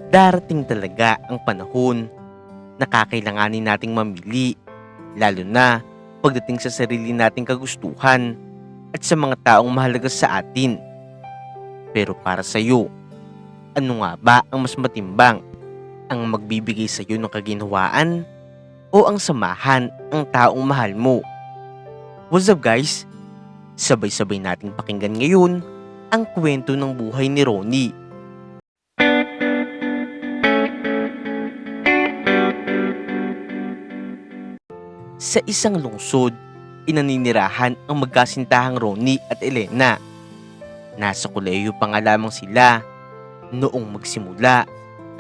Darating talaga ang panahon na kakailanganin nating mamili, lalo na pagdating sa sarili nating kagustuhan at sa mga taong mahalaga sa atin. Pero para sa iyo, ano nga ba ang mas matimbang? Ang magbibigay sa iyo ng kaginhawaan o ang samahan ang taong mahal mo? What's up guys? Sabay-sabay nating pakinggan ngayon ang kwento ng buhay ni Ronnie. Sa isang lungsod, inaninirahan ang magkasintahang Ronnie at Elena. Nasa kolehiyo pa nga lamang sila noong magsimula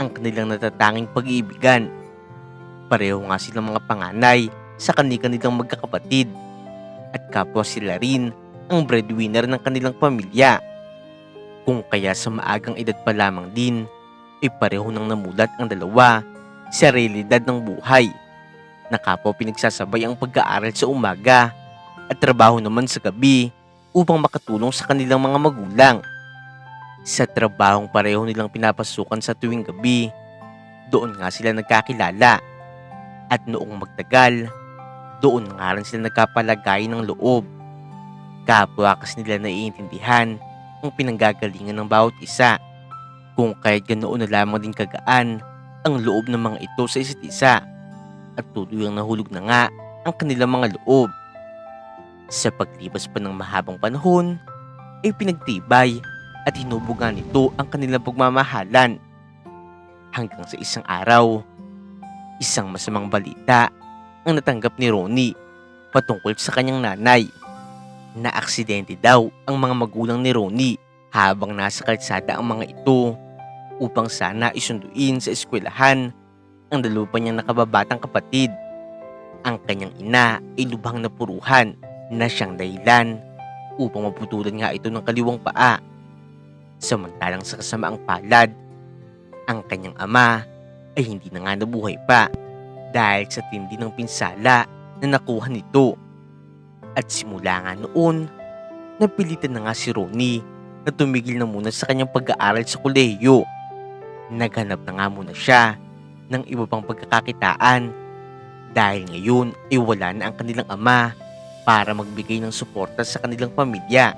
ang kanilang natatanging pag-iibigan. Pareho nga silang mga panganay sa kanilang magkakapatid at kapwa sila rin ang breadwinner ng kanilang pamilya. Kung kaya sa maagang edad pa lamang din, ay pareho nang namulat ang dalawa sa realidad ng buhay na kapwa pinagsasabay ang pag-aaral sa umaga at trabaho naman sa gabi upang makatulong sa kanilang mga magulang. Sa trabahong pareho nilang pinapasukan sa tuwing gabi, doon nga sila nagkakilala at noong magtagal, doon nga rin sila nagkapalagay ng loob. Kapwa kasi nila naiintindihan ang pinanggagalingan ng bawat isa, kung kahit ganoon na lamang din kagaan ang loob ng mga ito sa isa't isa. At tuluyang nahulog na nga ang kanilang mga loob. Sa paglipas pa ng mahabang panahon, ay pinagtibay at hinubugan nito ang kanilang pagmamahalan. Hanggang sa isang araw, isang masamang balita ang natanggap ni Ronnie patungkol sa kanyang nanay. Na aksidente daw ang mga magulang ni Ronnie habang nasa kalsada ang mga ito upang sana isunduin sa eskwelahan ang dalawa pa niyang nakababatang kapatid. Ang kanyang ina ay lubhang napuruhan na siyang dahilan upang maputulan nga ito ng kaliwang paa. Samantalang sa kasamaang palad, ang kanyang ama ay hindi na nga nabuhay pa dahil sa tindi ng pinsala na nakuha nito. At simula nga noon, napilitan na nga si Ronnie na tumigil na muna sa kanyang pag-aaral sa kolehiyo. Naghanap na nga muna siya ng iba pang pagkakakitaan dahil ngayon ay wala na ang kanilang ama para magbigay ng suporta sa kanilang pamilya.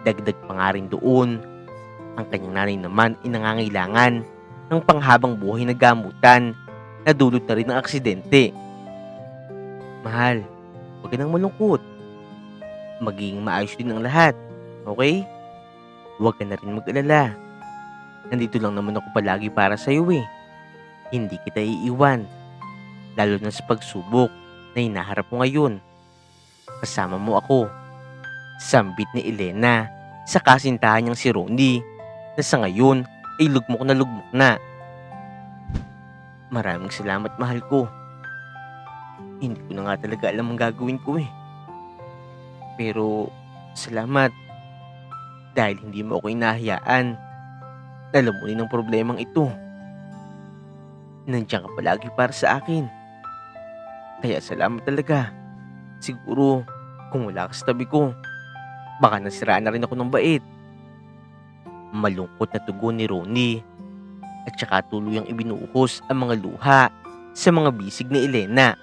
Dagdag pa nga rin doon, ang kanyang nanay naman ay nangangailangan ng panghabang buhay na gamutan na dulot na rin ng aksidente. Mahal, huwag ka nang malungkot. Magiging maayos din ang lahat, okay? Huwag ka na rin mag-alala. Nandito lang naman ako palagi para sa iyo eh. Hindi kita iiwan, lalo na sa pagsubok na hinaharap mo ngayon. Kasama mo ako. Sambit ni Elena sa kasintahan niyang si Ronnie na sa ngayon ay lugmok na. Maraming salamat mahal ko. Hindi ko na nga talaga alam ang gagawin ko eh. Pero salamat dahil hindi mo ako inahayaan. Alam mo rin ang problemang ito. Nandiyan ka palagi para sa akin. Kaya salamat talaga. Siguro, kung wala ka sa tabi ko, baka nasiraan na rin ako ng bait. Malungkot na tugon ni Ronnie at saka tuluyang ibinuhos ang mga luha sa mga bisig ni Elena.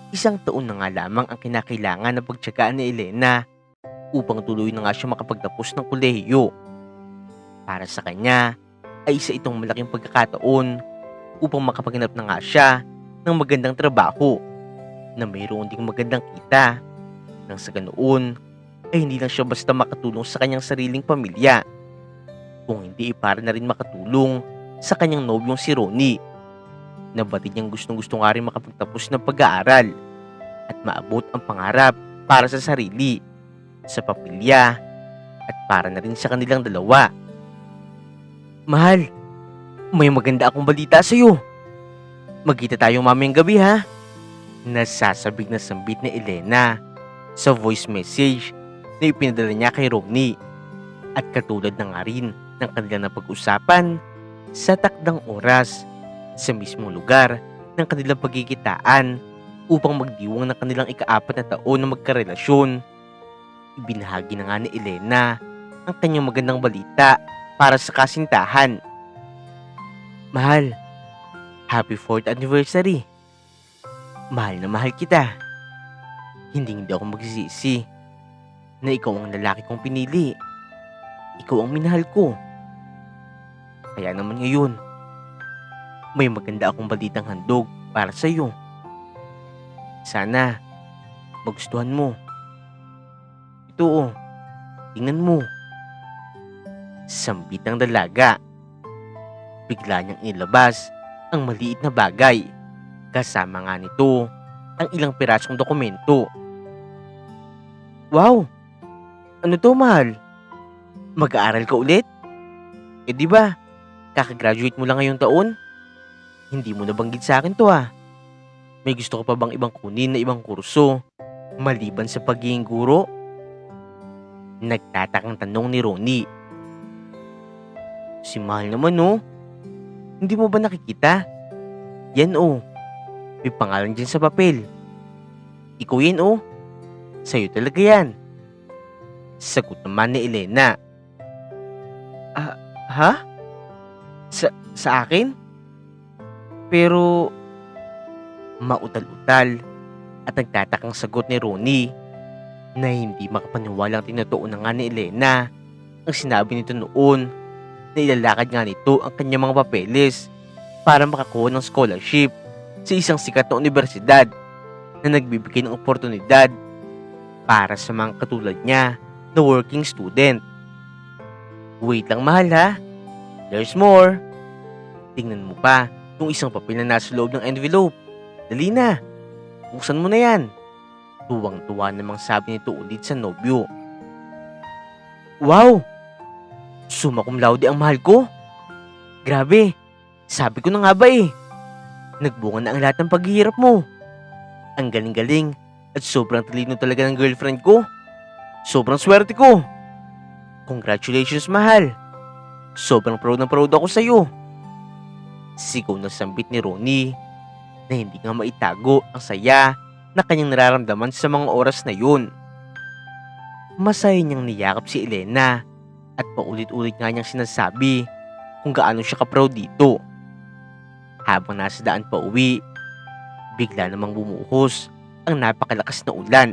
Isang taon na nga lamang ang kinakailangan na pagtiyagaan ni Elena upang tuloy na nga siya makapagtapos ng kolehiyo. Para sa kanya ay isa itong malaking pagkakataon upang makapaghanap na nga siya ng magandang trabaho na mayroon ding magandang kita nang sa ganoon ay hindi lang siya basta makatulong sa kanyang sariling pamilya, kung hindi para na rin makatulong sa kanyang nobyong si Ronnie na batid niyang gustong-gusto nga rin makapagtapos ng pag-aaral at maabot ang pangarap para sa sarili, sa pamilya at para na rin sa kanilang dalawa. Mahal, may maganda akong balita sa iyo. Magkita tayo mamayang gabi ha? Nasasabik na sambit ni Elena sa voice message na ipinadala niya kay Ronnie. At katulad na nga rin ng kanilang napag-usapan sa takdang oras sa mismong lugar ng kanilang pagkikitaan upang magdiwang ng kanilang ika-4 na taon na magkarelasyon, ibinahagi na nga ni Elena ang kanyang magandang balita para sa kasintahan. Mahal, happy 4th anniversary. Mahal na mahal kita. Hindi ako magsisisi na ikaw ang lalaki kong pinili. Ikaw ang minahal ko. Kaya naman ngayon, may maganda akong balitang handog para sa iyo. Sana magustuhan mo. Ito tingnan mo. Sambit ng dalaga. Bigla niyang inilabas ang maliit na bagay. Kasama nga nito ang ilang pirasong dokumento. Wow! Ano to, mahal? Mag-aaral ka ulit? Di ba? Kakagraduate mo lang ngayong taon? Hindi mo nabanggit sa akin to May gusto ka pa bang ibang kunin na ibang kurso maliban sa pagiging guro? Nagtatakang tanong ni Ronnie. Si mahal naman Hindi mo ba nakikita? Yan may pangalan dyan sa papel. Ikaw yan Sa'yo talaga yan. Sagot naman ni Elena. Ha? Sa akin? Pero mautal-utal at nagtatakang sagot ni Ronnie na hindi makapaniwalang tinutuon na nga ni Elena ang sinabi nito noon na ilalakad nga nito ang kanyang mga papeles para makakuha ng scholarship sa isang sikat na universidad na nagbibigay ng oportunidad para sa mga katulad niya na working student. Wait lang, mahal There's more. Tingnan mo pa yung isang papel na nasa loob ng envelope. Dali na. Buksan mo na yan. Tuwang-tuwa namang sabi nito ulit sa nobyo. Wow! Summa cum laude ang mahal ko. Grabe. Sabi ko na nga ba Nagbunga na ang lahat ng paghihirap mo. Ang galing-galing at sobrang talino talaga ng girlfriend ko. Sobrang swerte ko. Congratulations, mahal. Sobrang proud ako sa iyo. Sigaw na sambit ni Ronnie na hindi nga maitago ang saya na kanyang nararamdaman sa mga oras na yun. Masaya niyang niyakap si Elena at paulit-ulit nga niyang sinasabi kung gaano siya ka-proud dito. Habang nasa daan pa uwi, bigla namang bumuhos ang napakalakas na ulan.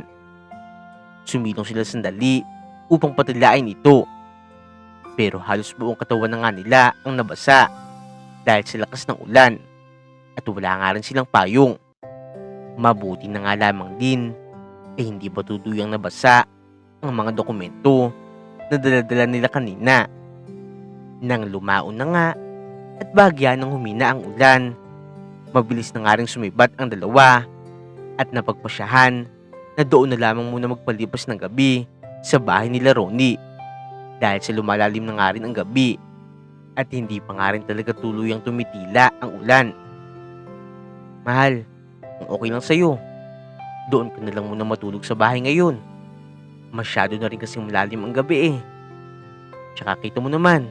Sumilong sila sandali upang patilain ito. Pero halos buong katawan na nga nila ang nabasa dahil sa lakas ng ulan at wala nga rin silang payong. Mabuti na nga lamang din hindi ba tuluyang nabasa ang mga dokumento na dala-dala nila kanina. Nang lumaon na nga at bahagya nang humina ang ulan, mabilis na nga rin sumibat ang dalawa at napagpasyahan na doon na lamang muna magpalipas ng gabi sa bahay nila Ronnie dahil sa lumalalim na nga rin ang gabi at hindi pa nga rin talaga tuluyang tumitila ang ulan. Mahal, kung okay lang sa'yo, doon ka na lang muna matulog sa bahay ngayon. Masyado na rin kasing malalim ang gabi Tsaka kita mo naman,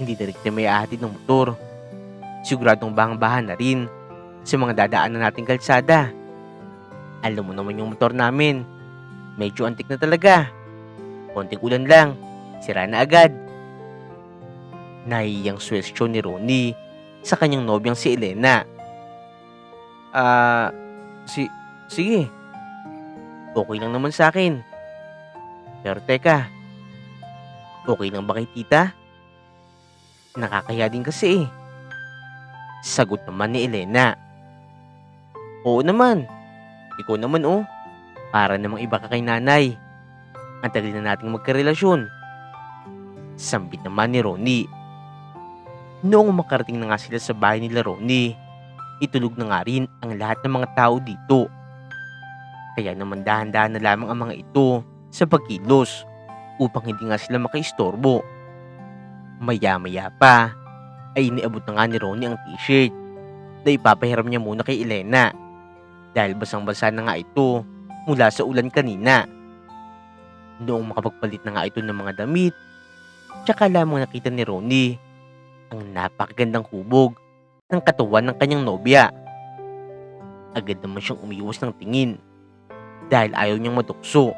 hindi na rin tayo may ahatid ng motor. Siguradong bahang-bahan na rin sa mga dadaanan nating kalsada. Alam mo naman yung motor namin, medyo antik na talaga. Konting ulan lang, sira na agad. Nahiyang suwestyon ni Ronnie sa kanyang nobyang si Elena. Sige. Okay lang naman sa akin. Pero teka, okay lang ba kay tita? Nakakahiya din kasi Sagot naman ni Elena. Oo naman. Ikaw naman para namang iba ka kay nanay. Ang tagal na nating magkarelasyon. Sambit naman ni Ronnie. Noong makarating na nga sila sa bahay nila Ronnie, itulog na nga rin ang lahat ng mga tao dito. Kaya naman dahan-dahan na lamang ang mga ito sa pagkilos upang hindi nga sila makaistorbo. Maya-maya pa ay iniabot na nga ni Ronnie ang t-shirt na ipapahiram niya muna kay Elena dahil basang-basa na nga ito mula sa ulan kanina. Noong makapagpalit na nga ito ng mga damit, tsaka lamang nakita ni Ronnie ang napakagandang hubog ng katawan ng kanyang nobya. Agad naman siyang umiwas ng tingin dahil ayaw niyang matukso.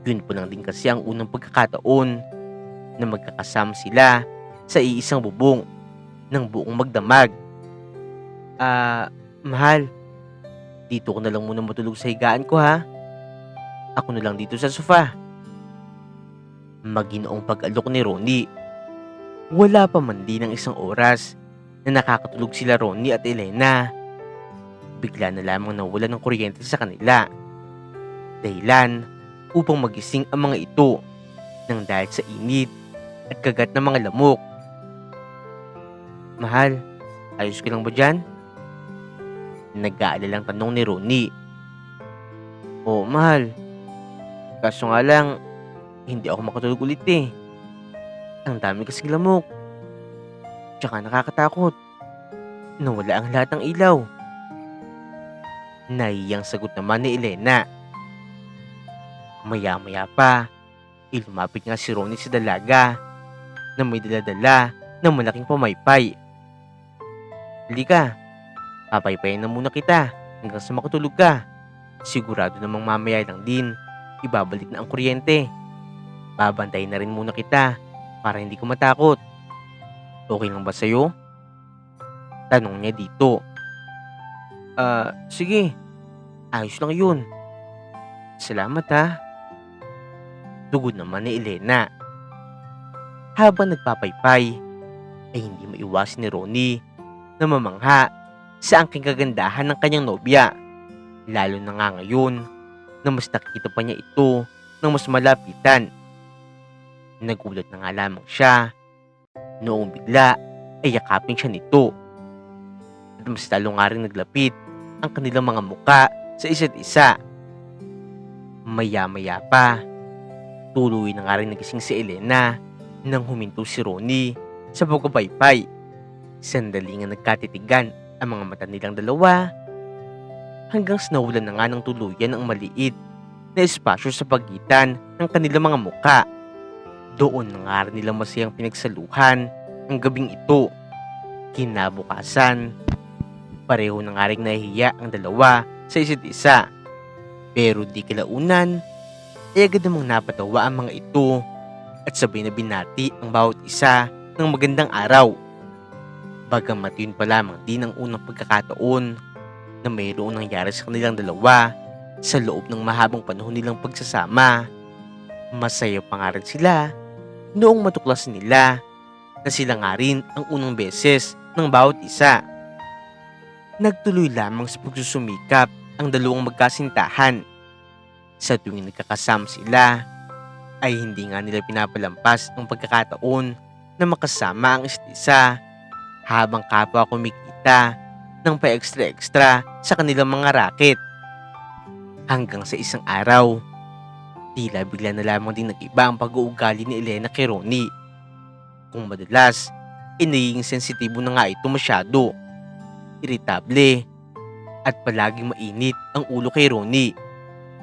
Yun po lang din kasi ang unang pagkakataon na magkakasama sila sa iisang bubong ng buong magdamag. Mahal, dito ko na lang muna matulog sa higaan ko ha. Ako na lang dito sa sofa. Maginoong pag-alok ni Ronnie. Wala pa man din ng isang oras na nakakatulog sila Ronnie at Elena. Bigla na lamang nawala ng kuryente sa kanila. Dahilan upang magising ang mga ito nang dahil sa init at kagat ng mga lamok. Mahal, ayos ka lang ba dyan? Nag-aalalang tanong ni Ronnie. Oo, mahal. Kaso nga lang, hindi ako makatulog ulit eh. Ang dami kasing lamok. Tsaka nakakatakot. Nawala ang lahat ng ilaw. Naiyang sagot naman ni Elena. Maya-maya pa, lumapit nga si Ronnie sa dalaga na may daladala ng malaking pamaypay. Halika, papaypayin na muna kita hanggang sa makatulog ka. Sigurado namang mamaya lang din, ibabalik na ang kuryente. Babantayin na rin muna kita para hindi ko matakot. Okay lang ba sa'yo? Tanong niya dito. Sige. Ayos lang yun. Salamat ha. Tugod naman ni Elena. Habang nagpapaypay, ay hindi maiwasan ni Ronnie na mamangha sa angking kagandahan ng kanyang nobya. Lalo na nga ngayon na mas nakikita pa niya ito ng mas malapitan. Nagulat na nga lamang siya noong bigla ay yakapin siya nito. At mas lalo nga rin naglapit ang kanilang mga muka sa isa't isa. Maya-maya pa, tuloy na nga rin nagising si Elena nang huminto si Ronnie sa pagpapaypay. Sandali nga nagkatitigan ang mga mata nilang dalawa hanggang sa nawalan na nga ng tuluyan ang maliit na espasyo sa pagitan ng kanilang mga muka. Doon na nga rin nilang masayang pinagsaluhan ang gabing ito. Kinabukasan, pareho na nga rin nahihiya ang dalawa sa isa't isa. Pero di kalaunan, ay agad namang napatawa ang mga ito at sabay na binati ang bawat isa ng magandang araw. Bagamat yun pa lamang din ang unang pagkakataon na mayroong nangyari sa kanilang dalawa sa loob ng mahabang panahon nilang pagsasama, masaya pa nga rin sila noong matuklasan nila na sila nga rin ang unang beses ng bawat isa. Nagtuloy lamang sa pagsusumikap ang dalawang magkasintahan. Sa tuwing nagkakasama sila, ay hindi nga nila pinapalampas ang pagkakataon na makasama ang isa't isa habang kapwa kumikita ng pa-extra-extra sa kanilang mga raket. Hanggang sa isang araw, tila bigla na lamang din nag-iba ang pag-uugali ni Elena kay Ronnie. Kung madalas, nagiging sensitibo na nga ito masyado. Iritable at palaging mainit ang ulo kay Ronnie.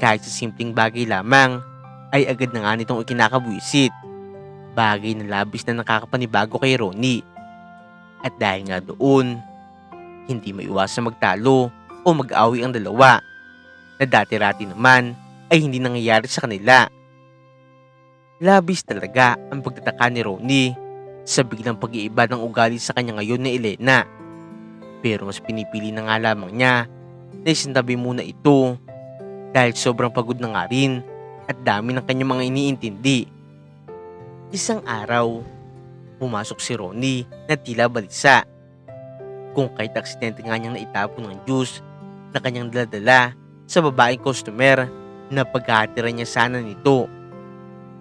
Kahit sa simpleng bagay lamang, ay agad na nga nitong ikinakabwisit. Bagay na labis na nakakapanibago kay Ronnie. At dahil nga doon, hindi maiwasan magtalo o mag-away ang dalawa na dati-rati naman ay hindi nangyayari sa kanila. Labis talaga ang pagtataka ni Ronnie sa biglang pag-iiba ng ugali sa kanya ngayon ni Elena. Pero mas pinipili na nga lamang niya na isintabi muna ito dahil sobrang pagod na nga rin at dami ng kanyang mga iniintindi. Isang araw, pumasok si Ronnie na tila balisa. Kung kahit aksidente nga niyang naitapon ng juice na kanyang daladala sa babaeng customer na pagkakatira niya sana nito.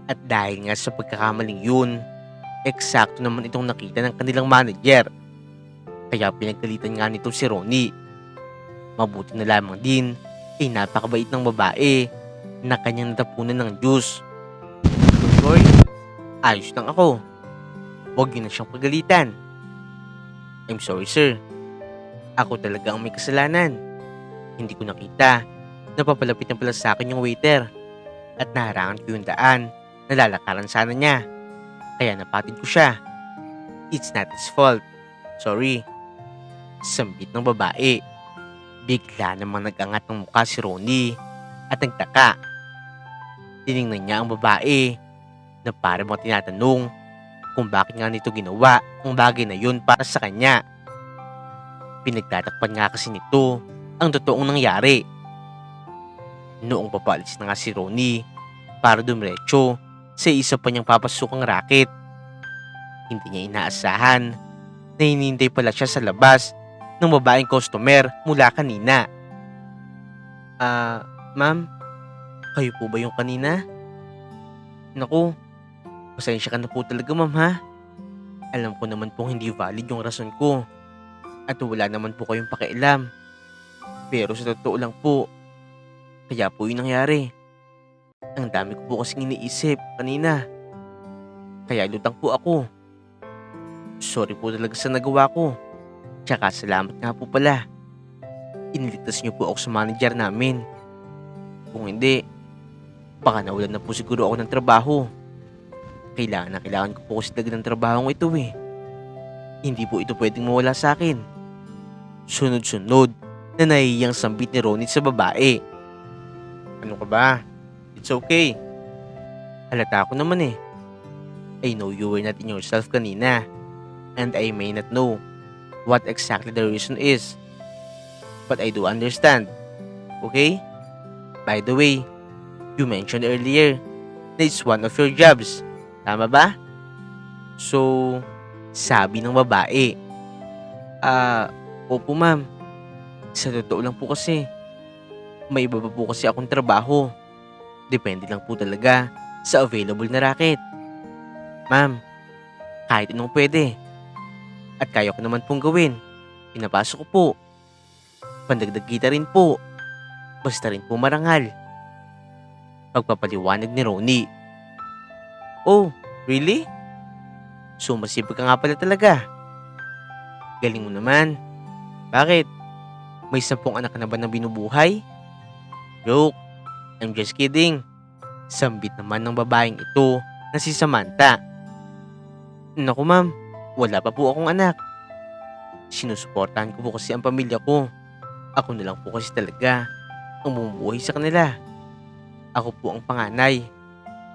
At dahil nga sa pagkakamaling yun, eksakto naman itong nakita ng kanilang manager. Kaya pinagkalitan nga nito si Ronnie. Mabuti na lamang din ay napakabait ng babae na kanyang natapunan ng juice. Boy, ayos lang ako. Huwag yun na siyang pagalitan. I'm sorry sir. Ako talaga ang may kasalanan. Hindi ko nakita na papalapit na pala sa akin yung waiter at naharangan ko yung daan na lalakaran sana niya. Kaya napatid ko siya. It's not his fault. Sorry. Sambit ng babae. Bigla namang nag-angat ng mukha si Ronnie at nagtaka. Tiningnan niya ang babae na parang mga tinatanong kung bakit nga nito ginawa ang bagay na yun para sa kanya. Pinagtatakpan nga kasi nito ang totoong nangyari. Noong papalis na nga si Ronnie para dumiretso sa isa pa niyang papasukang racket, hindi niya inaasahan na hinihintay pala siya sa labas ng babaeng customer mula kanina. Ma'am, kayo po ba yung kanina? Naku, pasensya ka na po talaga ma'am ha. Alam ko naman pong hindi valid yung rason ko at wala naman po kayong pakialam. Pero sa totoo lang po, kaya po yung nangyari. Ang dami ko po kasing iniisip kanina. Kaya lutang po ako. Sorry po talaga sa nagawa ko. Tsaka salamat nga po pala. Iniligtas niyo po ako sa manager namin. Kung hindi, baka nawalan na po siguro ako ng trabaho. Kailangan ko po kasi talaga ng trabaho ito eh. Hindi po ito pwedeng mawala sa akin. Sunod-sunod na nahihiyang sambit ni Ronnie sa babae. Ano ka ba? It's okay. Halata ko naman eh. I know you were not in yourself kanina. And I may not know what exactly the reason is. But I do understand. Okay? By the way, you mentioned earlier na it's one of your jobs. Tama ba? So, sabi ng babae. Opo ma'am. Sa totoo lang po kasi, may iba pa po kasi akong trabaho. Depende lang po talaga sa available na racket. Ma'am, kahit anong pwede. At kaya ko naman pong gawin. Pinapasok ko po. Pandagdag kita rin po. Basta rin po marangal. Pagpapaliwanag ni Ronnie. Oh, really? So masipag ka nga pala talaga. Galing mo naman. Bakit? May 10 anak ka na ba na binubuhay? Joke. I'm just kidding. Sambit naman ng babaeng ito na si Samantha. Naku ma'am, wala pa po akong anak. Sinusuportahan ko po kasi ang pamilya ko. Ako na lang po kasi talaga ang bumubuhay sa kanila. Ako po ang panganay.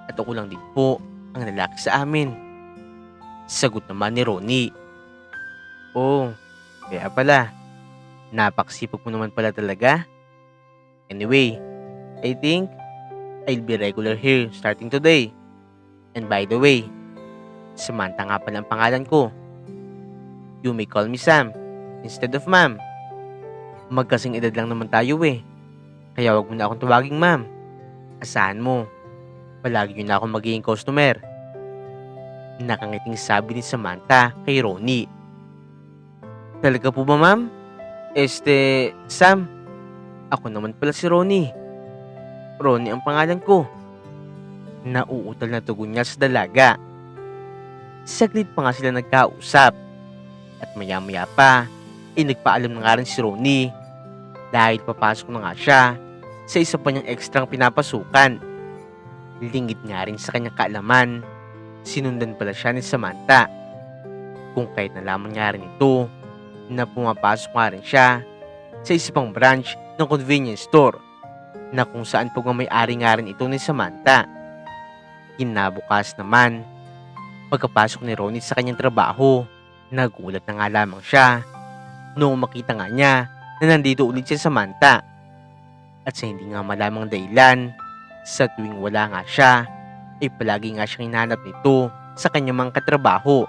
At ako lang din po ang lalaki sa amin. Sagot naman ni Ronnie. Oh, kaya pala. Napakasipag mo naman pala talaga. Anyway, I think I'll be regular here starting today. And by the way, Samantha nga pala ang pangalan ko. You may call me Sam instead of ma'am. Magkasing edad lang naman tayo eh. Kaya wag mo na akong tawaging ma'am. Asahan mo, palagi yun na akong magiging customer. Nakangiting sabi ni Samantha kay Ronnie. Talaga po ba ma'am? Sam, ako naman pala si Ronnie. Ronnie ang pangalan ko. Nauutal na tugon niya sa dalaga. Saglit pa nga sila nagkausap. At maya-maya pa, nagpaalam na nga rin si Ronnie. Dahil papasok na nga siya sa isa pa niyang ekstrang pinapasukan. Lingid nga rin sa kanyang kaalaman, sinundan pala siya ni Samantha. Kung kahit nalaman nga rin ito, na pumapasok nga rin siya sa isa pang branch ng convenience store na kung saan pagmamayari nga rin ito ni Samantha. Kinabukas naman, pagkapasok ni Ronnie sa kanyang trabaho, nagulat na nga lamang siya noong makita nga niya na nandito ulit si Samantha. At sa hindi nga malamang dahilan, sa tuwing wala nga siya, ay palagi nga siyang hinahanap nito sa kanyang mga katrabaho.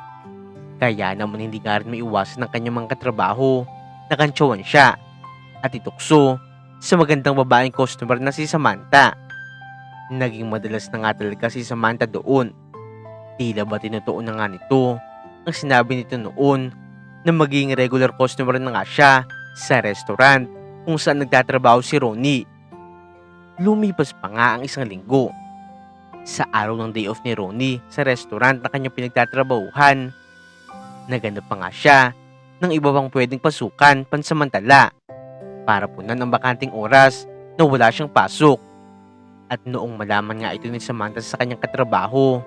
Kaya naman hindi nga rin maiwasan ng kanyang mga katrabaho na kantsawan siya at itukso sa magandang babaeng customer na si Samantha. Naging madalas na nga talaga si Samantha doon. Tila ba tinutuon na nga nito ang sinabi nito noon na magiging regular customer na nga siya sa restaurant kung saan nagtatrabaho si Ronnie. Lumipas pa nga ang 1 linggo. Sa araw ng day off ni Ronnie sa restaurant na kanyang pinagtatrabahuhan, naganap pa nga siya ng iba pang pwedeng pasukan pansamantala para punan ang bakanting oras na wala siyang pasok. At noong malaman nga ito ni Samantha sa kanyang katrabaho,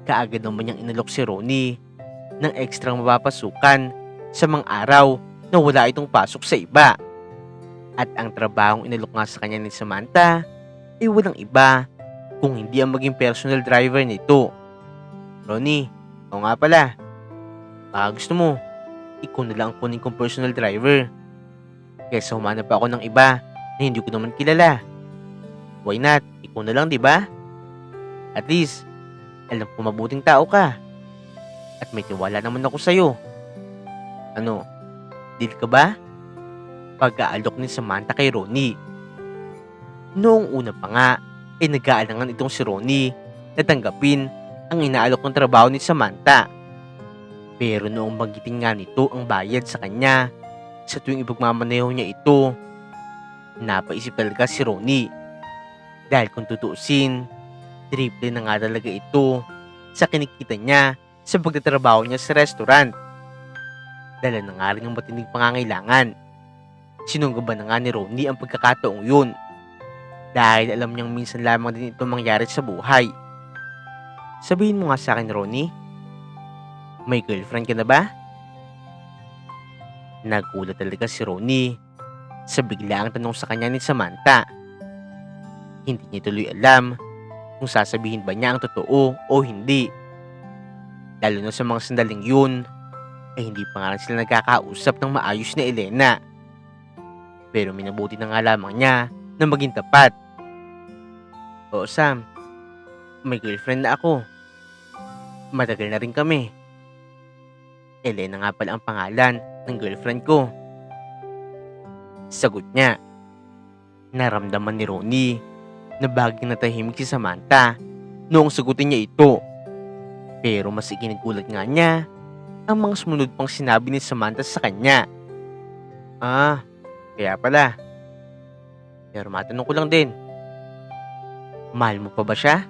kaagad naman niyang inalok si Ronnie ng ekstrang mapapasukan sa mga araw na wala itong pasok sa iba. At ang trabahong inalok nga sa kanya ni Samantha ay walang iba kung hindi ang maging personal driver nito. Ronnie, Oo nga pala, baka gusto mo, ikaw na lang ang kunin kong personal driver. Kaysa humanap ako ng iba na hindi ko naman kilala. Why not? Ikaw na lang, di ba? At least, alam ko mabuting tao ka. At may tiwala naman ako sa'yo. Ano, deal ka ba? Pag-aalok ni Samantha kay Ronnie. Noong una pa nga, ay nag-aalangan itong si Ronnie na tanggapin ang inaalok ng trabaho ni Samantha. Pero noong magiting nga nito ang bayad sa kanya, sa tuwing ipagmamaneho niya ito, napaisip talaga si Ronnie. Dahil kung tutuusin, triple na nga talaga ito sa kinikita niya sa pagtatrabaho niya sa restaurant. Dala na nga rin ang matinding pangangailangan. Sinunggaban na nga ni Ronnie ang pagkakataong yun. Dahil alam niyang minsan lamang din ito mangyari sa buhay. Sabihin mo nga sa akin, Ronnie, may girlfriend ka na ba? Nagulat talaga si Ronnie sa biglaang tanong sa kanya ni Samantha. Hindi niya tuloy alam kung sasabihin ba niya ang totoo o hindi. Lalo na sa mga sandaling yun, ay hindi pa nga sila nagkakausap ng maayos ni Elena. Pero minabuti na nga lamang niya na maging tapat. Oo, Sam, may girlfriend na ako. Matagal na rin kami. Elena nga pala ang pangalan ng girlfriend ko. Sagot niya. Naramdaman ni Ronnie na baging natahimik si Samantha noong sagutin niya ito. Pero mas ikinagulat nga niya ang mga sumunod pang sinabi ni Samantha sa kanya. Ah, kaya pala. Pero matanong ko lang din. Mahal mo pa ba siya?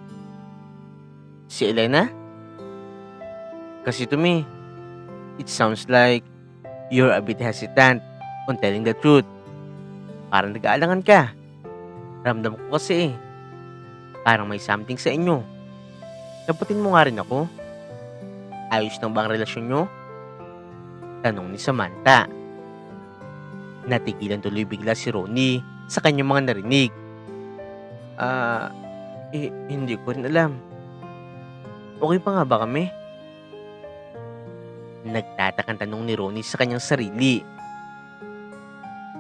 Si Elena? Kasi to me, it sounds like you're a bit hesitant on telling the truth. Parang nag-aalangan ka. Ramdam ko kasi parang may something sa inyo. Dapatin mo nga rin ako. Ayos na ba ang relasyon nyo? Tanong ni Samantha. Natigilan tuloy bigla si Ronnie sa kanyang mga narinig. Hindi ko rin alam. Okay pa nga ba kami? Nagtatakang tanong ni Ronnie sa kanyang sarili.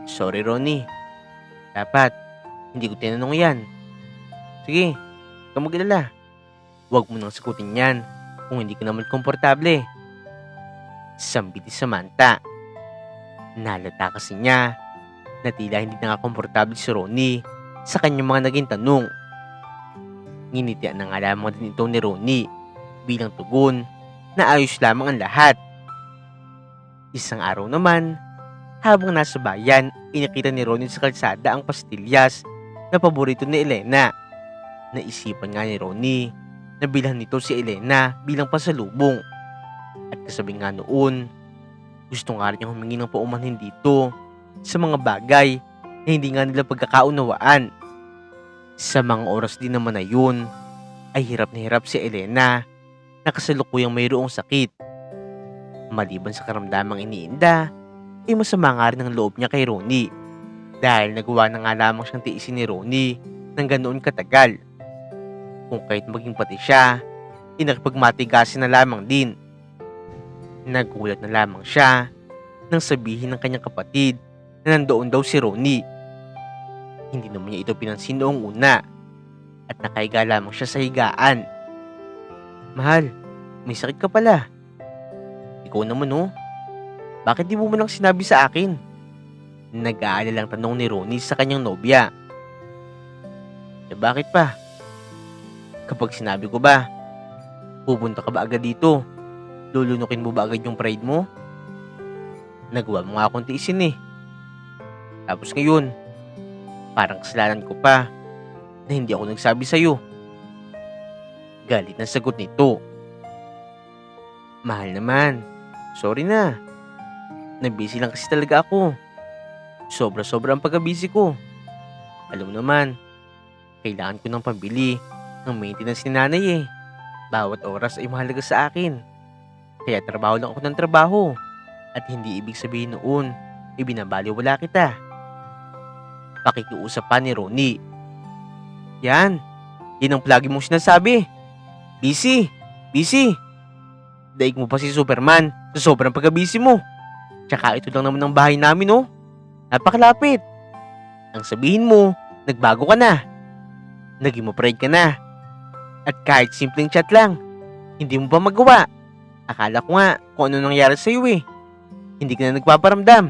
Sorry, Ronnie. Dapat, hindi ko tinanong yan. Sige, huwag kang mag-alala. Huwag mo nang sagutin yan kung hindi ka naman komportable. Sambit ni Samantha. Nalata kasi niya na tila hindi na nga komportable si Ronnie sa kanyang mga naging tanong. Nginitian na nga lamang din ito ni Ronnie bilang tugon na ayos lamang ang lahat. Isang araw naman, habang nasa bayan, inakita ni Ronnie sa kalsada ang pastillas na paborito ni Elena. Naisipan nga ni Ronnie na bilhan nito si Elena bilang pasalubong. At kasabi nga noon, gusto nga rin niyang humingi ng paumanhin dito sa mga bagay na hindi nga nila pagkakaunawaan. Sa mga oras din naman na yun, ay hirap na hirap si Elena na kasalukuyang mayroong sakit. Maliban sa karamdamang iniinda, ay masama nga rin ang loob niya kay Ronnie dahil nagawa na nga lamang siyang tiisin ni Ronnie ng ganoon katagal. Kung kahit maging pati siya, nakipagmatigasin na lamang din. Nagulat na lamang siya nang sabihin ng kanyang kapatid na nandoon daw si Ronnie. Hindi naman niya ito pinansin noong una at nakahiga lamang siya sa higaan. Mahal, may sakit ka pala. Ikaw naman oh. Bakit di mo lang sinabi sa akin? Nag-aalalang tanong ni Ronnie sa kanyang nobya. Bakit pa? Kapag sinabi ko ba, pupunta ka ba agad dito? Lulunukin mo ba agad yung pride mo? Nagawa mo nga akong tiisin eh. Tapos ngayon, parang kasalanan ko pa na hindi ako nagsabi sa'yo. Galit na sagot nito. Mahal naman, sorry na. Nabisi lang kasi talaga ako. Sobra-sobra ang pagka-busy ko. Alam mo naman, kailangan ko ng pambili ng maintenance ni nanay eh. Bawat oras ay mahalaga sa akin. Kaya trabaho lang ako ng trabaho. At hindi ibig sabihin noon, ibinabaliwala kita. Pakikiusap pa ni Ronnie. Yan ang plagi mong sinasabi. Busy, busy. Daig mo pa si Superman sa sobrang pagkabisi mo. Tsaka ito lang naman ang bahay namin, oh. Napakalapit. Ang sabihin mo, nagbago ka na. Naging ma-pride ka na. At kahit simpleng chat lang, hindi mo pa magawa. Akala ko nga kung ano nangyari sa'yo eh. Hindi ka na nagpaparamdam.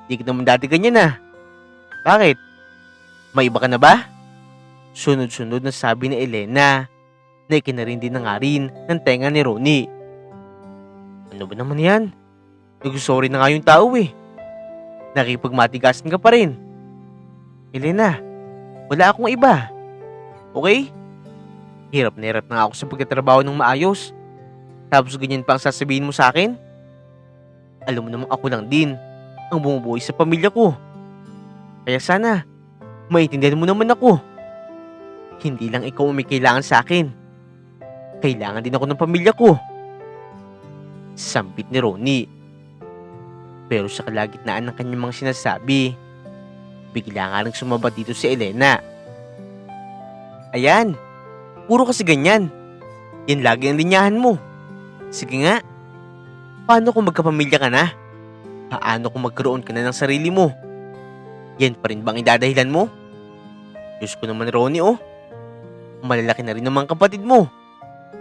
Hindi ka naman dati ganyan ah. Bakit? May iba ka na ba? Sunod-sunod na sabi ni Elena na ikinarindi na nga rin ng tenga ni Ronnie. Ano ba naman yan? Nag-sorry na nga yung tao eh. Nakipagmatigasan ka pa rin. Elena, wala akong iba. Okay? Hirap na nga ako sa pagtatrabaho ng maayos. Tapos ganyan pa ang sasabihin mo sa akin? Alam mo namang ako lang din ang bumubuhay sa pamilya ko. Kaya sana, maintindihan mo naman ako. Hindi lang ikaw ang may kailangan sa akin. Kailangan din ako ng pamilya ko. Sambit ni Ronnie. Pero sa kalagitnaan ng kanyang mga sinasabi, bigla nga rin sumabat dito si Elena. Ayan, puro kasi ganyan. Yan lagi ang linyahan mo. Sige nga, paano kung magkapamilya ka na? Paano kung magkaroon ka na ng sarili mo? Yan pa rin bang idadahilan mo? Diyos ko naman Ronnie oh. Malalaki na rin naman kapatid mo.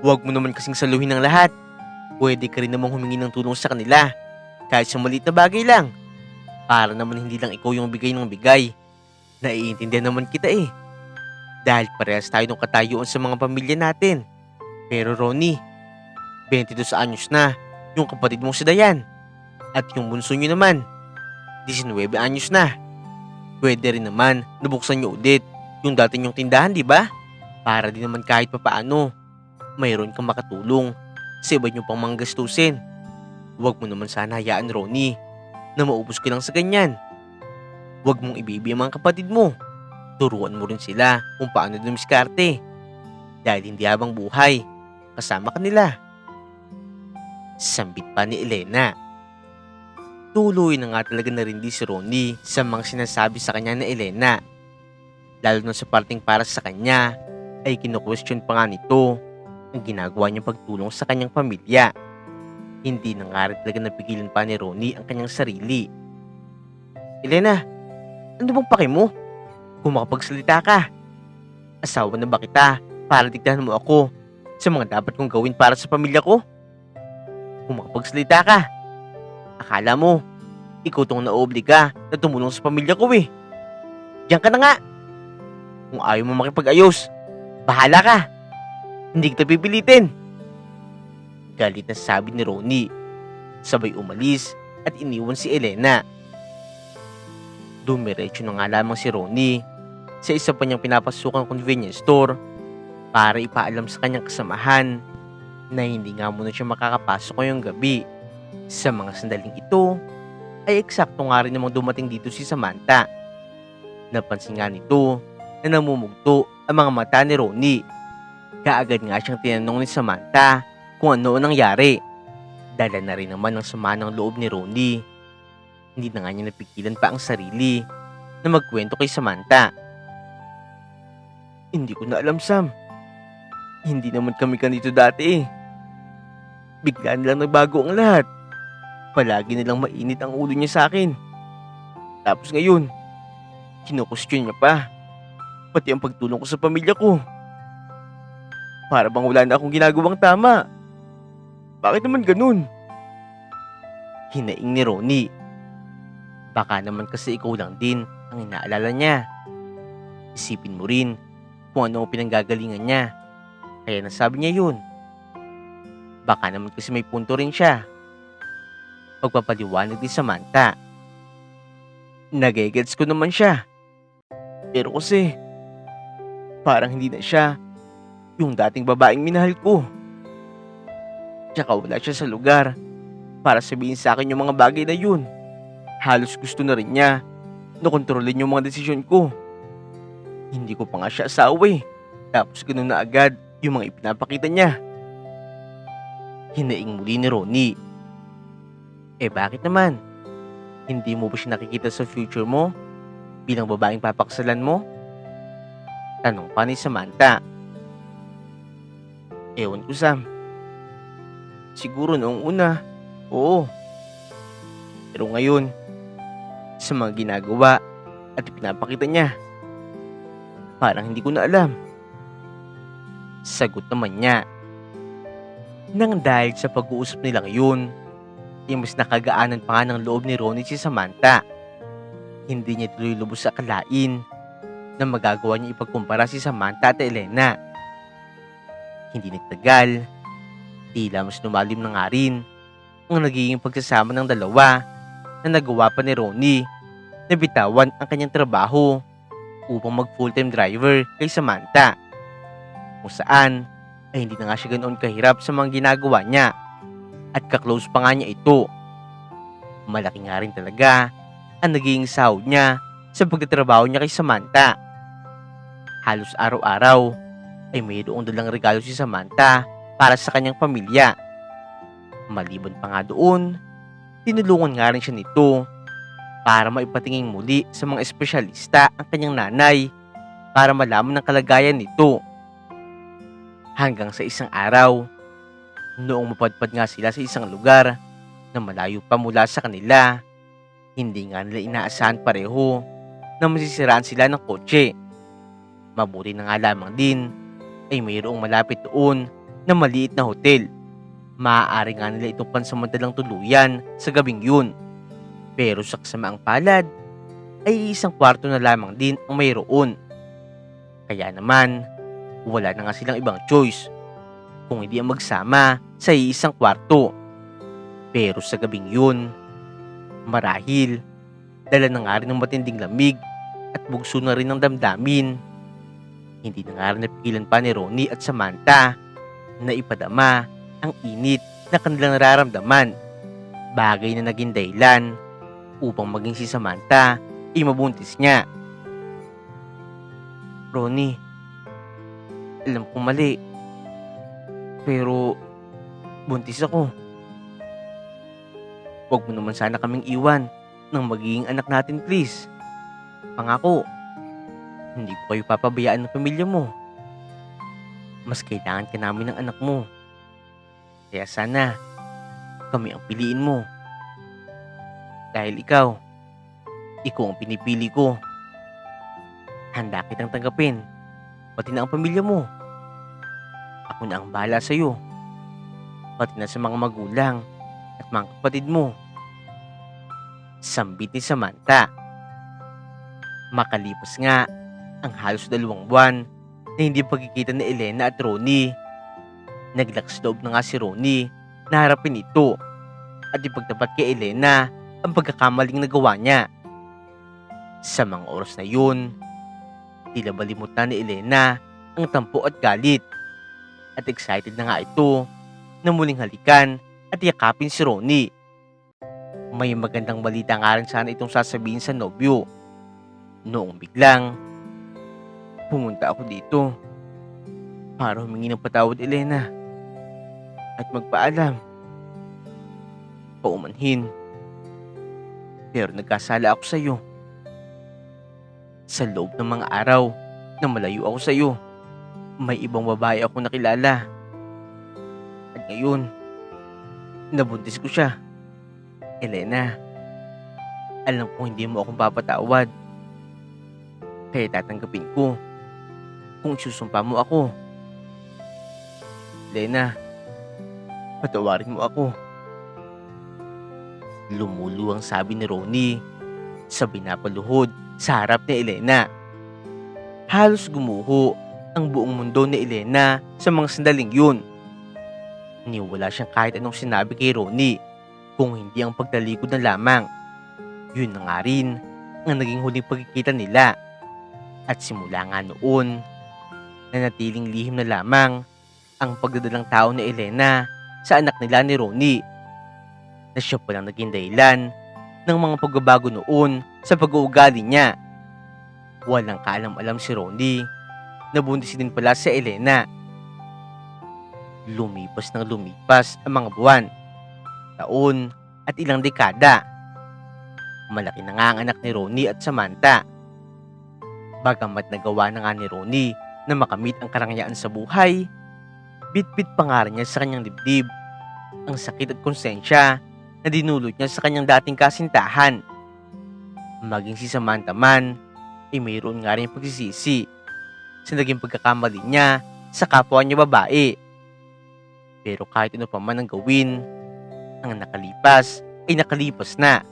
Huwag mo naman kasing saluhin ng lahat. Pwede ka rin namang humingi ng tulong sa kanila. Kahit sa maliit na bagay lang. Para naman hindi lang ikaw yung bigay ng bigay. Naiintindihan naman kita eh. Dahil parehas tayo ng katayuan sa mga pamilya natin. Pero Ronnie, 22 anyos na yung kapatid mong si Dayan. At yung bunso nyo naman, 19 anyos na. Pwede rin naman nabuksan nyo ulit yung dati nyong tindahan, di ba? Para din naman kahit papaano, mayroon kang makatulong sa iba nyo pang mga gastusin. Huwag mo naman sana hayaan, Ronnie, na maubos ka lang sa ganyan. Huwag mong ibibi ang mga kapatid mo. Turuan mo rin sila kung paano dumiskarte. Dahil hindi habang buhay, kasama ka nila. Sambit pa ni Elena. Tuloy na nga talaga narindi si Ronnie sa mga sinasabi sa kanya na Elena. Lalo na sa parting para sa kanya ay kino-question pa nga nito ang ginagawa niyang pagtulong sa kanyang pamilya. Hindi na nga rin talaga napigilan pa ni Ronnie ang kanyang sarili. Elena, ano bang pake mo? Kung makapagsalita ka. Asawa na ba kita para diktahan mo ako sa mga dapat kong gawin para sa pamilya ko? Kung makapagsalita ka. Akala mo, ikaw tong naobliga na tumulong sa pamilya ko eh. Diyan ka na nga. Kung ayaw mo makipag-ayos, bahala ka. Hindi kita pipilitin. Galit na sabi ni Ronnie. Sabay umalis at iniwan si Elena. Dumiretso na nga lamang si Ronnie sa isa pa niyang pinapasukang convenience store para ipaalam sa kanyang kasamahan na hindi nga muna siya makakapasok ngayong gabi. Sa mga sandaling ito, ay eksakto nga rin namang dumating dito si Samantha. Napansin nga nito na namumugto ang mga mata ni Ronnie. Kaagad nga siyang tinanong ni Samantha kung ano ang nangyari. Dala na rin naman ang sama ng loob ni Ronnie. Hindi na nga niya napigilan pa ang sarili na magkwento kay Samantha. Hindi ko na alam, Sam. Hindi naman kami ganito dati eh. Bigla nilang nagbago ang lahat. Palagi nilang mainit ang ulo niya sa akin. Tapos ngayon, kinukustyon niya pa. Pati ang pagtulong ko sa pamilya ko. Para bang wala na akong ginagawang tama. Bakit naman ganun? Hinaing ni Ronnie. Baka naman kasi ikaw lang din ang inaalala niya. Isipin mo rin kung ano ang pinanggagalingan niya. Kaya nasabi niya yun. Baka naman kasi may punto rin siya. Pagpapaliwanag ni Samantha. Nagegets ko naman siya. Pero kasi, parang hindi na siya yung dating babaeng minahal ko. Tsaka wala siya sa lugar para sabihin sa akin yung mga bagay na yun. Halos gusto na rin niya na kontrolin yung mga desisyon ko. Hindi ko pa nga siya asawa eh. Tapos ganun na agad yung mga ipinapakita niya. Hinaing muli ni Ronnie. Eh bakit naman? Hindi mo ba siya nakikita sa future mo bilang babaeng papaksalan mo? Tanong pa ni Samantha. Ewan ko, Sam. Siguro noong una, oo. Pero ngayon, sa mga ginagawa at pinapakita niya, parang hindi ko na alam. Sagot naman niya. Nang dahil sa pag-uusap nilang yun, ay mas nakagaanan pa nga ng loob ni Ronnie si Samantha. Hindi niya tuloy lubos sa akalain na magagawa niya ipagkumpara si Samantha at Elena. Hindi nagtagal, tila mas lumalim na nga rin ang nagiging pagsasama ng dalawa na nagawa pa ni Ronnie na bitawan ang kanyang trabaho upang mag full-time driver kay Samantha. Kung saan ay hindi na nga siya ganoon kahirap sa mga ginagawa niya at kaklose pa nga niya ito. Malaki nga rin talaga ang naging sahod niya sa pagtatrabaho niya kay Samantha. Halos araw-araw ay mayroong dalang regalo si Samantha para sa kanyang pamilya. Maliban pa nga doon, tinulungan nga rin siya nito para maipatingin muli sa mga espesyalista ang kanyang nanay para malaman ang kalagayan nito. Hanggang sa isang araw, noong mapadpad nga sila sa isang lugar na malayo pa mula sa kanila, hindi nga nila inaasahan pareho na masisiraan sila ng kotse. Mabuti na nga lamang din ay mayroong malapit doon na maliit na hotel. Maaari nga nila itong pansamantalang tuluyan sa gabing yun. Pero sa kasamaang palad ay isang kwarto na lamang din ang mayroon. Kaya naman, wala na nga silang ibang choice kung hindi ang magsama sa iisang kwarto. Pero sa gabing yun, marahil dala na nga rin ng matinding lamig at bugso na rin ng damdamin. Hindi na nga rin napigilan pa ni Ronnie at Samantha na ipadama ang init na kanilang nararamdaman. Bagay na naging dahilan upang maging si Samantha ay mabuntis niya. Ronnie, alam kong mali. Pero buntis ako. Huwag mo naman sana kaming iwan ng magiging anak natin, please. Pangako, hindi ko kayo papabayaan ng pamilya mo. Mas kailangan ka namin ng anak mo. Kaya sana, kami ang piliin mo. Dahil ikaw ang pinipili ko. Handa kitang tanggapin, pati na ang pamilya mo. Ako na ang bahala sa'yo, pati na sa mga magulang at mga kapatid mo. Sambit ni Samantha. Makalipas nga ang halos 2 buwan na hindi pagkikita ni Elena at Ronnie, naglakas loob na nga si Ronnie na harapin ito at ipagtapat kay Elena ang pagkakamaling nagawa niya. Sa mga oras na yun, tila balimot na ni Elena ang tampo at galit, at excited na nga ito na muling halikan at yakapin si Ronnie. May magandang balita nga rin sana itong sasabihin sa nobyo, noong biglang pumunta ako dito para humingi ng patawad, Elena, at magpaalam. Paumanhin, pero nagkasala ako sa iyo. Sa loob ng mga araw na malayo ako sa iyo, may ibang babae ako nakilala. At ngayon, nabuntis ko siya. Elena, alam kong hindi mo akong papatawad. Kaya tatanggapin ko kung isusumpa mo ako. Elena, patawarin mo ako. Lumuluwang sabi ni Ronnie sa binapaluhod sa harap ni Elena. Halos gumuho ang buong mundo ni Elena sa mga sandaling yun. Niwala siyang kahit anong sinabi kay Ronnie kung hindi ang pagtalikod na lamang. Yun na nga rin ang naging huling pagkikita nila. At simula nga noon, nanatiling lihim na lamang ang pagdadalang tao ni Elena sa anak nila ni Ronnie, na siya palang naging dahilan ng mga pagbabago noon sa pag-uugali niya. Walang kaalam-alam si Ronnie na buntis din pala si Elena. Lumipas ng lumipas ang mga buwan, taon at ilang dekada. Malaki na nga ang anak ni Ronnie at Samantha. Bagamat nagawa na nga ni Ronnie na makamit ang karangyaan sa buhay, bit-bit pa nga rin niya sa kanyang dibdib ang sakit at konsensya na dinulot niya sa kanyang dating kasintahan. Maging si Samantha man ay mayroon nga rin pagsisisi sa naging pagkakamali niya sa kapwa niya babae. Pero kahit ano pa man ang gawin, ang nakalipas ay nakalipas na.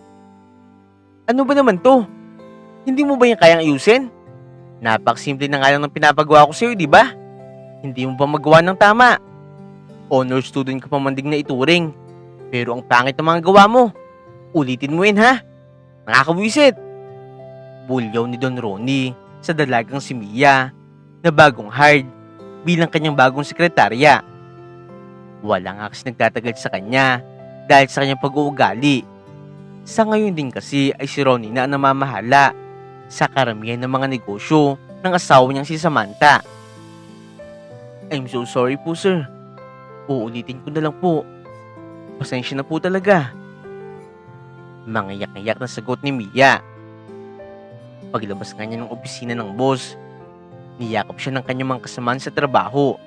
Ano ba naman to? Hindi mo ba yan kayang ayusin? Napaksimple na nga lang ng pinapagawa ko sa'yo, di ba? Hindi mo ba magawa ng tama? Honor student ka pa man din na ituring. Pero ang pangit ng mga gawa mo. Ulitin mo yun, ha? Nakakawisit. Bulyaw ni Don Ronnie sa dalagang si Mia na bagong hired bilang kanyang bagong sekretarya. Wala nga kasi nagtatagal sa kanya dahil sa kanyang pag-uugali. Sa ngayon din kasi ay si Ronnie na ang namamahala sa karamihan ng mga negosyo ng asawa niyang si Samantha. I'm so sorry po, sir. Uulitin ko na lang po. Pasensya na po talaga. Mangiyak-iyak na sagot ni Mia. Paglabas nga niya ng opisina ng boss, niyakap siya ng kanyang mga kasamaan sa trabaho.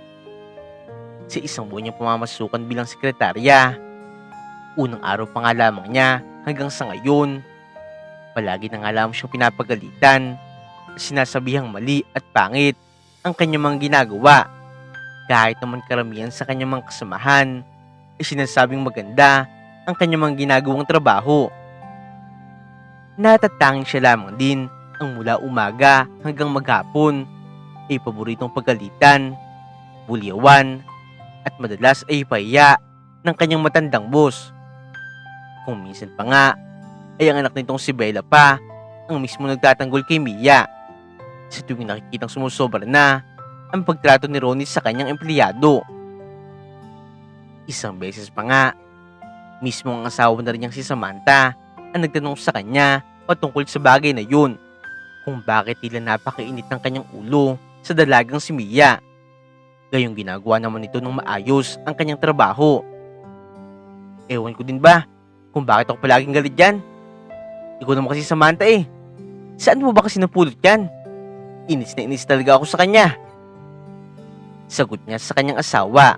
Sa isang buwan niyang pamamasukan bilang sekretarya, unang araw pa nga lamang niya hanggang sa ngayon, palagi na nga lamang siyang pinapagalitan, sinasabihang mali at pangit ang kanyang mga ginagawa. Kahit naman karamihan sa kanyang mga kasamahan ay sinasabing maganda ang kanyang mga ginagawang trabaho. Natatanging siya lamang din ang mula umaga hanggang maghapon ay paboritong pagalitan, bulyawan, at madalas ay pahiya ng kanyang matandang boss. Kung minsan pa nga ay ang anak nitong si Bella pa ang mismo nagtatanggol kay Mia sa tuwing nakikitang sumusobra na ang pagtrato ni Ronnie sa kanyang empleyado. Isang beses pa nga, mismo ang asawa na rin niyang si Samantha ang nagtanong sa kanya patungkol sa bagay na yun, kung bakit tila napakainit ng kanyang ulo sa dalagang si Mia. Gayong ginagawa naman ito ng maayos ang kanyang trabaho. Ewan ko din ba kung bakit ako palaging galit dyan? Ikaw naman kasi Samantha eh. Saan mo ba kasi napulot yan? Inis na inis talaga ako sa kanya. Sagot niya sa kanyang asawa.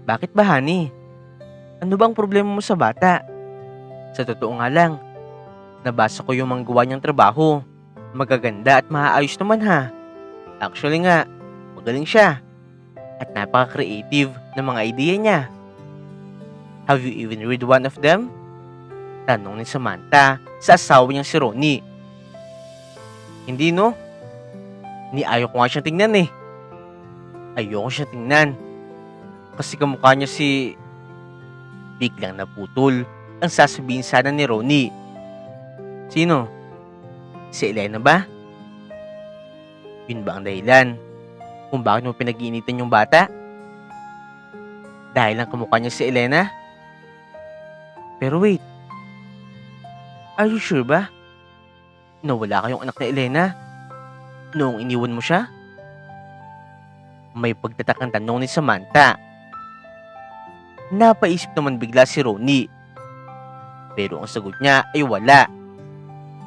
Bakit ba, honey? Ano bang problema mo sa bata? Sa totoo nga lang, nabasa ko yung mga gawa niyang trabaho. Magaganda at maayos naman ha. Actually nga, magaling siya. At napaka-creative ng mga idea niya. Have you even read one of them? Tanong ni Samantha sa asawa niyang si Ronnie. Hindi no. Ayaw ko nga siyang tingnan eh. Ayoko siyang tingnan. Kasi kamukha niya si... Biglang naputol ang sasabihin sana ni Ronnie. Sino? Si Elena ba? Yun ba ang dahilan kung bakit mo pinag-iinitan yung bata? Dahil lang kamukha niya si Elena? Pero wait. Are you sure ba? Nawala kayong anak na Elena noong iniwan mo siya? May pagtatakang tanong ni Samantha. Napaisip naman bigla si Ronnie. Pero ang sagot niya ay wala.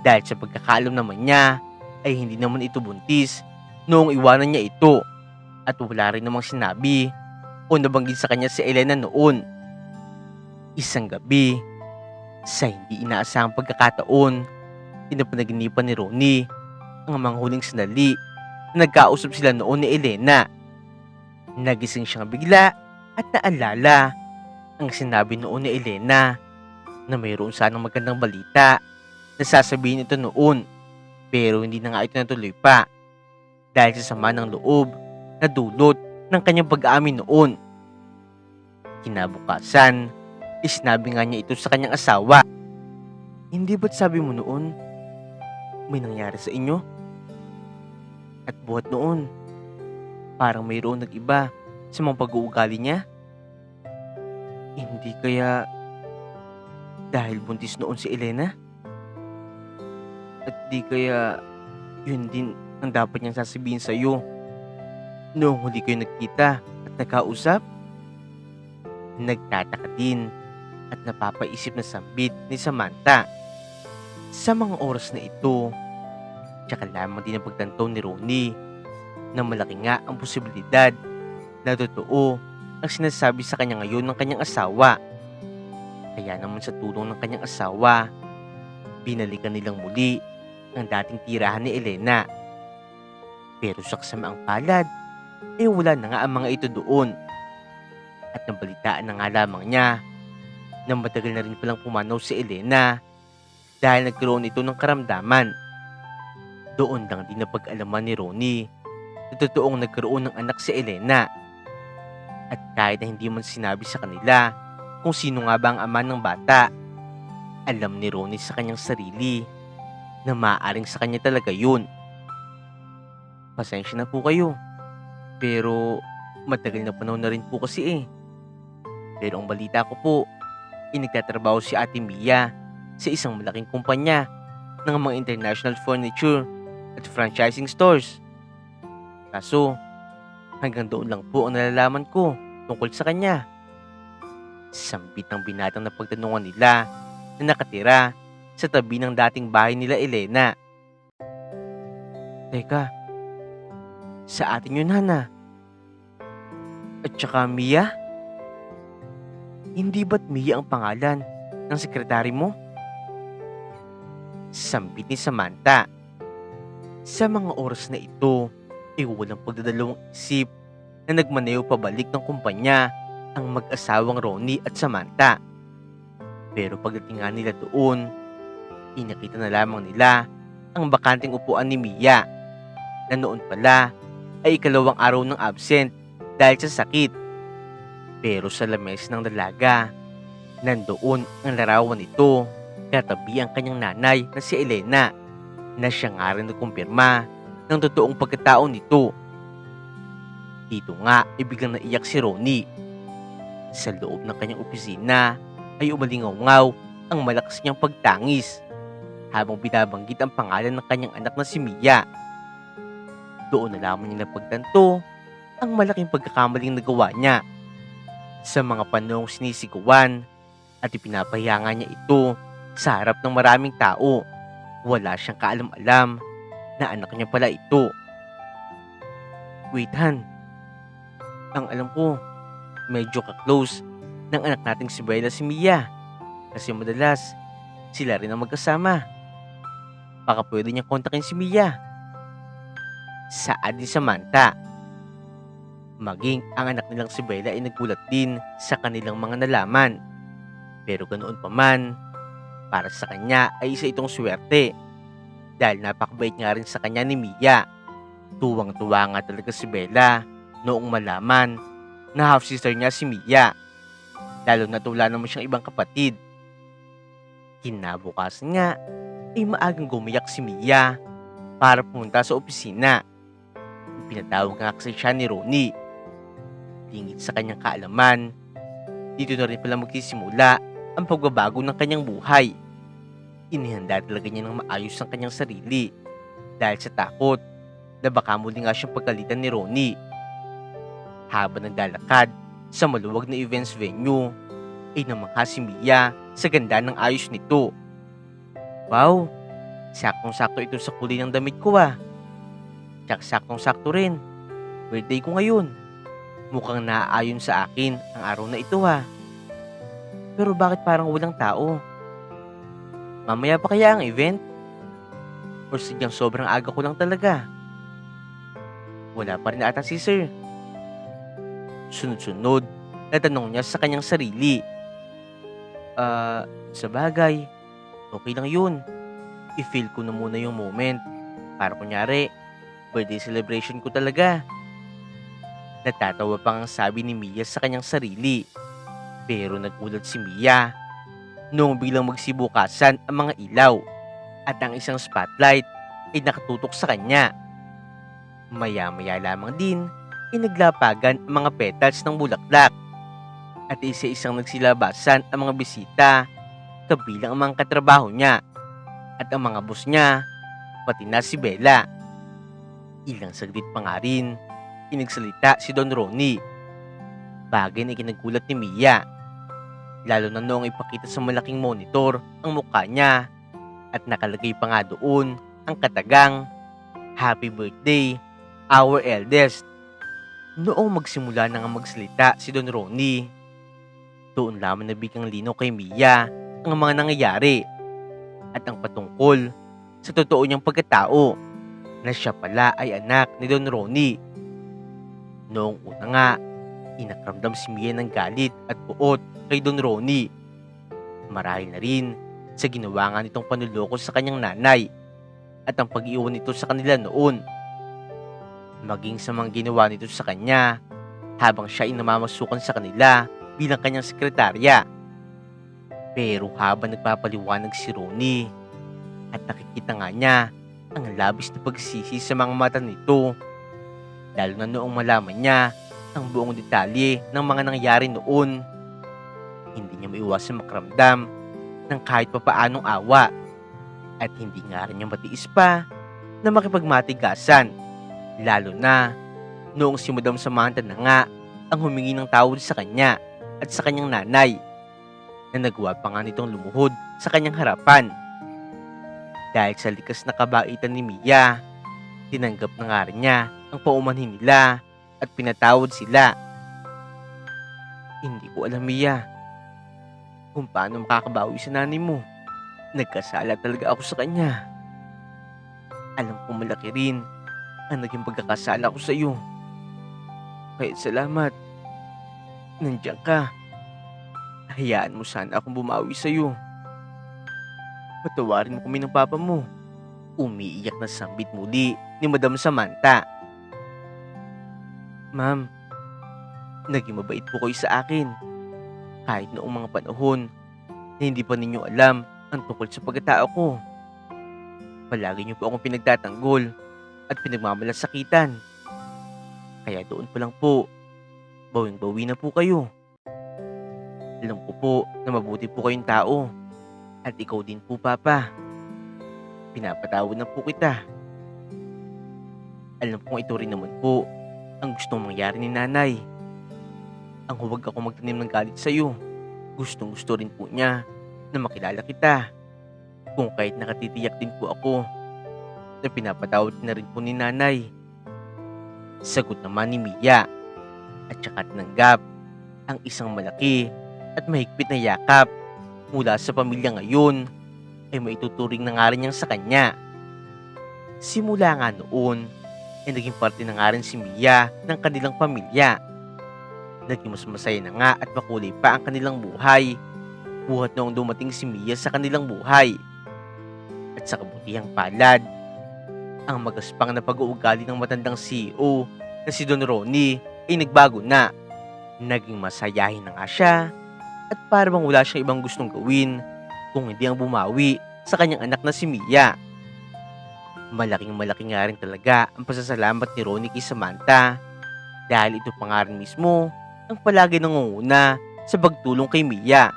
Dahil sa pagkakaalam naman niya ay hindi naman ito buntis noong iwanan niya ito. At wala rin namang sinabi o nabanggit sa kanya si Elena noon. Isang gabi, sa hindi inaasahang pagkakataon, pinapanaginipan ni Ronnie ang mga huling sandali na nagkausap sila noon ni Elena. Nagising siyang bigla at naalala ang sinabi noon ni Elena na mayroon sanang magandang balita na sasabihin ito noon, pero hindi na nga ito natuloy pa dahil sa sama ng loob na dulot ng kanyang pag-aamin noon. Kinabukasan, sinabi nga niya ito sa kanyang asawa. Hindi ba't sabi mo noon may nangyari sa inyo? At buhat noon, parang mayroon nag-iba sa mga pag-uugali niya. Hindi kaya dahil buntis noon si Elena? At di kaya yun din ang dapat niyang sasabihin sa iyo noong huli kayo nagkita at nagkausap? Nagtataka din at napapaisip na sambit ni Samantha. Sa mga oras na ito, tsaka lamang din ang pagtanto ni Ronnie na malaki nga ang posibilidad na totoo ang sinasabi sa kanya ngayon ng kanyang asawa. Kaya naman sa tulong ng kanyang asawa, binalikan nilang muli ang dating tirahan ni Elena. Pero sa kasamaang palad, wala na nga ang mga ito doon. At nabalitaan na nga lamang niya na matagal na rin palang pumanaw si Elena dahil nagkaroon ito ng karamdaman. Doon lang din napag-alaman ni Ronnie na totoong nagkaroon ng anak si Elena. At kahit na hindi man sinabi sa kanila kung sino nga ba ang ama ng bata, alam ni Ronnie sa kanyang sarili na maaaring sa kanya talaga yun. Pasensya na po kayo, pero matagal na panahon na rin po kasi. Pero ang balita ko po, nagtatrabaho si Ate Mia sa isang malaking kumpanya ng mga international furniture at franchising stores. Kaso, hanggang doon lang po ang nalalaman ko tungkol sa kanya. Sambit ng binatang na pagtanungan nila na nakatira sa tabi ng dating bahay nila Elena. Teka, sa atin yun, Hana? At saka Mia? Hindi ba't Mia ang pangalan ng sekretary mo? Sambit ni Samantha. Sa mga oras na ito, walang pagdadalawang isip na nagmaneho pabalik ng kumpanya ang mag-asawang Ronnie at Samantha. Pero pagdating nga nila doon, nakita na lamang nila ang bakanting upuan ni Mia na noon pala ay ikalawang araw ng absent dahil sa sakit. Pero sa lames ng dalaga, nandoon ang larawan nito katabi ang kanyang nanay na si Elena na siya nga rin nagkumpirma ng totoong pagkatao nito. Dito nga biglang naiyak si Ronnie. Sa loob ng kanyang opisina ay umalingaw-ngaw ang malakas niyang pagtangis habang binabanggit ang pangalan ng kanyang anak na si Mia. Doon na lamang niya napagtanto ang malaking pagkakamaling nagawa niya. Sa mga panahong sinisiguan at ipinapahiya nga niya ito sa harap ng maraming tao, wala siyang kaalam-alam na anak niya pala ito. Wait, Han. Ang alam ko, medyo ka-close ng anak nating si Bella si Mia. Kasi madalas, sila rin ang magkasama. Baka pwede niya kontakin si Mia. Saad ni Samantha. Maging ang anak nilang si Bella ay nagulat din sa kanilang mga nalaman. Pero ganoon pa man, para sa kanya ay isa itong swerte. Dahil napakabait nga rin sa kanya ni Mia. Tuwang-tuwa nga talaga si Bella noong malaman na half-sister niya si Mia. Lalo na wala naman siyang ibang kapatid. Kinabukasan nga ay maagang gumiyak si Mia para pumunta sa opisina. Pinatawag nga kasi siya ni Ronnie. Tingin sa kanyang kaalaman, dito na rin pala magsisimula ang pagbabago ng kanyang buhay. Inihanda talaga niya ng maayos ang kanyang sarili dahil sa takot na baka muli nga siyang pagkalitan ni Ronnie. Habang naglalakad sa maluwag na events venue, ay namangha si Mia sa ganda ng ayos nito. Wow, saktong-sakto ito sa kulay ng damit ko Tsaka saktong-sakto rin, birthday ko ngayon. Mukhang naaayon sa akin ang araw na ito Pero bakit parang walang tao? Mamaya pa kaya ang event? Or sadyang sobrang aga ko lang talaga? Wala pa rin ata si Sir. Sunod-sunod na tanong niya sa kanyang sarili. Sa bagay, okay lang yun. I-feel ko na muna yung moment. Para kunyari, birthday celebration ko talaga. Natatawa pang ang sabi ni Mia sa kanyang sarili. Pero nagulat si Mia noong biglang magsibukasan ang mga ilaw at ang isang spotlight ay nakatutok sa kanya. Maya-maya lamang din ay naglapagan ang mga petals ng bulaklak at isa-isang nagsilabasan ang mga bisita kabilang ang mga katrabaho niya at ang mga boss niya, pati na si Bella. Ilang saglit pa nga rin, inagsalita si Don Ronnie. Bagay na kinagulat ni Mia, lalo na noong ipakita sa malaking monitor ang mukha niya at nakalagay pa nga doon ang katagang, "Happy birthday, our eldest." Noong magsimula na nga magsalita si Don Ronnie, doon lamang nabiglang linaw kay Mia ang mga nangyayari at ang patungkol sa totoo niyang pagkatao na siya pala ay anak ni Don Ronnie. Noong una nga, inakramdam si Mia ng galit at puot kay Don Ronnie. Marahil na rin sa ginawa nga nitong panuloko sa kanyang nanay at ang pag-iwan nito sa kanila noon. Maging sa mga ginawa nito sa kanya habang siya ay namamasukan sa kanila bilang kanyang sekretarya. Pero habang nagpapaliwanag si Ronnie at nakikita nga niya ang labis na pagsisi sa mga mata nito, lalo na noong malaman niya ang buong detalye ng mga nangyari noon, hindi niya maiwasang makaramdam ng kahit papaanong awa at hindi nga rin niya matiis pa na makipagmatigasan, lalo na noong si Madam Samantha na nga ang humingi ng tawad sa kanya at sa kanyang nanay na nagawa pa nga nitong lumuhod sa kanyang harapan. Dahil sa likas na kabaitan ni Mia, tinanggap na nga rin niya ang paumanhin nila at pinatawad sila. Hindi ko alam, Mia, kung paano makakabawi sa nanay mo. Nagkasala talaga ako sa kanya. Alam kong malaki rin ang naging pagkakasala ko sa iyo. Kaya salamat. Nandiyan ka. Hayaan mo sana akong bumawi sa iyo. Patawarin mo kami ng papa mo. Umiiyak na sambit muli ni Madam Samantha. Ma'am, naging mabait po kayo sa akin. Kahit noong mga panahon na hindi pa ninyo alam ang tungkol sa pagkatao ko. Palagi niyo po akong pinagtatanggol at pinagmamalasakitan. Kaya doon pa lang po, bawing-bawi na po kayo. Alam ko po na mabuti po kayong tao. At ikaw din po, Papa. Pinapatawad na po kita. Alam kong ito rin naman po ang gustong mangyari ni nanay. Ang huwag ako magtanim ng galit sa iyo. Gustong gusto rin po niya na makilala kita. Kung kahit nakatitiyak din po ako na pinapatawad na rin po ni nanay. Sagot naman ni Mia at saka tinanggap ang isang malaki at mahigpit na yakap mula sa pamilya ngayon ay maituturing na nga rin niyang sa kanya. Simula nga noon ay naging parte na nga rin si Mia ng kanilang pamilya. Naging mas masaya na nga at makulay pa ang kanilang buhay buhat noong dumating si Mia sa kanilang buhay. At sa kabutihang palad, ang magaspang na pag-uugali ng matandang CEO na si Don Ronnie ay nagbago na. Naging masayahin na nga siya at parang wala siyang ibang gustong gawin kung hindi ang bumawi sa kanyang anak na si Mia. Malaking nga rin talaga ang pasasalamat ni Ronnie kay Samantha dahil ito pa nga rin mismo ang palagi nangunguna sa pagtulong kay Mia.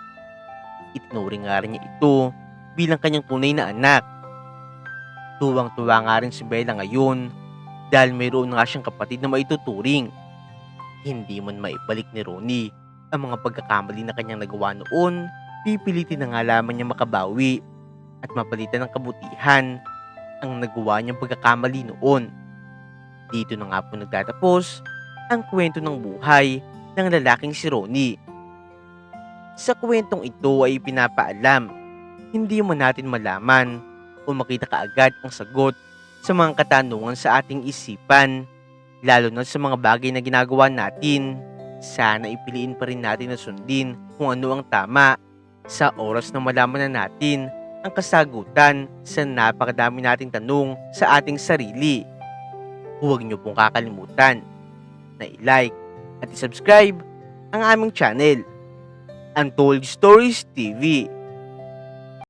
Itinuring nga rin niya ito bilang kanyang tunay na anak. Tuwang-tuwa nga rin si Bella ngayon dahil mayroon nga siyang kapatid na maituturing. Hindi man maibalik ni Ronnie ang mga pagkakamali na kanyang nagawa noon, pipilitin na nga lamang niya makabawi at mapalitan ng kabutihan ang nagawa niyang pagkakamali noon. Dito na nga po nagtatapos ang kwento ng buhay ng lalaking si Ronnie. Sa kwentong ito ay pinapaalam, hindi mo natin malaman o makita kaagad ang sagot sa mga katanungan sa ating isipan, lalo na sa mga bagay na ginagawa natin. Sana ipiliin pa rin natin na sundin kung ano ang tama sa oras na malaman na natin ang kasagutan sa napakadami nating tanong sa ating sarili. Huwag niyo pong kakalimutan na i-like at i-subscribe ang aming channel, Untold Stories TV.